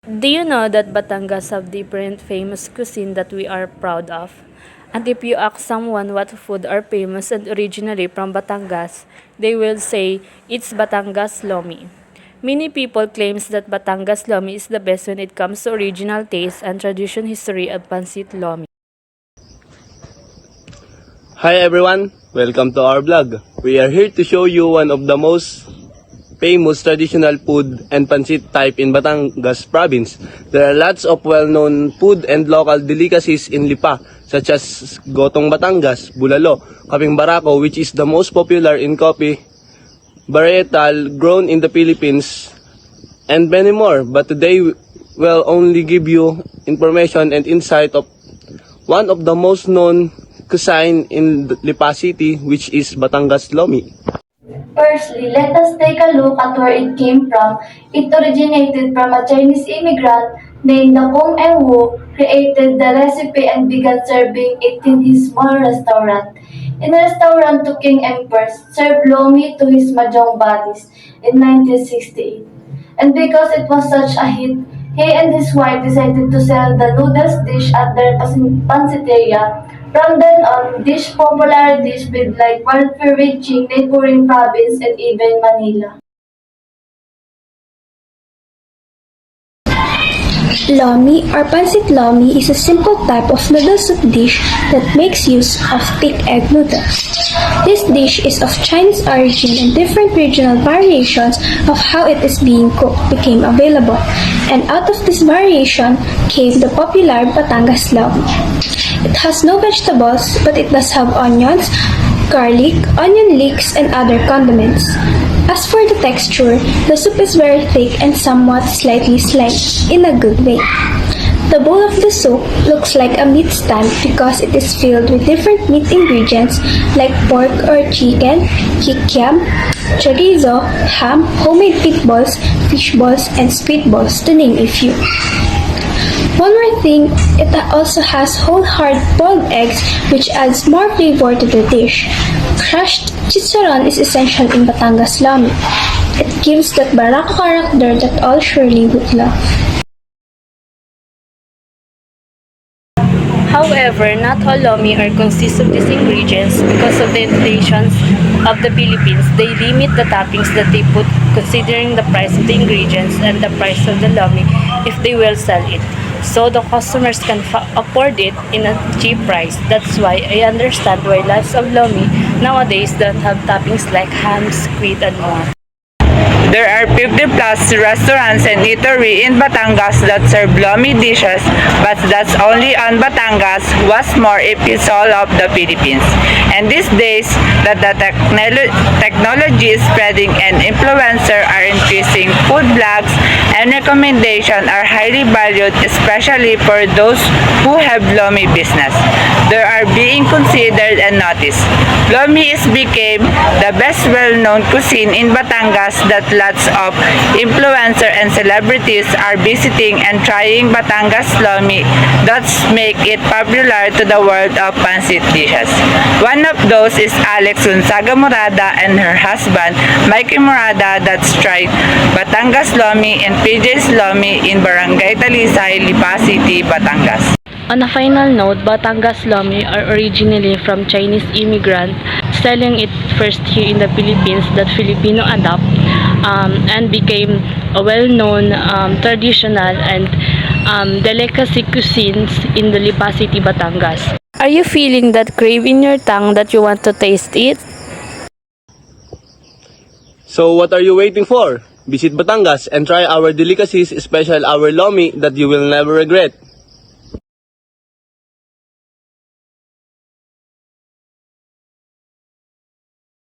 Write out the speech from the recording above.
Do you know that Batangas have different famous cuisine that we are proud of? And if you ask someone what food are famous and originally from Batangas, they will say it's Batangas Lomi. Many people claims that Batangas Lomi is the best when it comes to original taste and tradition history of Pancit Lomi. Hi everyone, welcome to our vlog. We are here to show you one of the most famous traditional food and pancit type in Batangas province. There are lots of well-known food and local delicacies in Lipa, such as Gotong Batangas, Bulalo, Kaping Barako, which is the most popular in coffee varietal grown in the Philippines, and many more. But today we'll only give you information and insight of one of the most known cuisine in Lipa City, which is Batangas Lomi. Firstly, let us take a look at where it came from. It originated from a Chinese immigrant named Kong and Wu, created the recipe and began serving it in his small restaurant. In a restaurant to King Emperors, served lomi to his mahjong buddies in 1968. And because it was such a hit, he and his wife decided to sell the noodles dish at their pansiteria. From then on, this popular dish with like wildfire reaching neighboring province and even Manila. Lomi or Pancit Lomi is a simple type of noodle soup dish that makes use of thick egg noodles. This dish is of Chinese origin and different regional variations of how it is being cooked became available, and out of this variation came the popular Batangas Lomi. It has no vegetables, but it does have onions, garlic, onion leeks, and other condiments. As for the texture, the soup is very thick and somewhat slightly slimy, in a good way. The bowl of the soup looks like a meat stand because it is filled with different meat ingredients like pork or chicken, kikiam, chorizo, ham, homemade pit balls, fish balls, and squid balls, to name a few. One more thing, it also has whole hard boiled eggs which adds more flavor to the dish. Crushed chicharon is essential in Batangas Lomi. It gives that barako character that all surely would love. However, not all lomi are consist of these ingredients because of the inflations of the Philippines. They limit the toppings that they put considering the price of the ingredients and the price of the lomi if they will sell it. So the customers can afford it in a cheap price. That's why I understand why lots of lomi nowadays don't have toppings like ham, squid, and more. There are 50 plus restaurants and eatery in Batangas that serve lomi dishes, but that's only on Batangas. What's more if it's all of the Philippines. And these days, that the technology is spreading and influencers are increasing, food blogs and recommendations are highly valued, especially for those who have lomi business. They are being considered and noticed. Lomi is became the best well-known cuisine in Batangas that lots of influencers and celebrities are visiting and trying Batangas Lomi. That's make it popular to the world of pancit dishes. One of those is Alex Gonzaga Morada and her husband Mikey Morada that's tried Batangas Lomi and PJ's Lomi in Barangay Talisay, Lipa City, Batangas. On a final note, Batangas Lomi are originally from Chinese immigrant selling it first here in the Philippines that Filipino adopt and became a well-known traditional and delicacy cuisines in the Lipa City, Batangas. Are you feeling that crave in your tongue that you want to taste it? So what are you waiting for? Visit Batangas and try our delicacies, especially our lomi that you will never regret.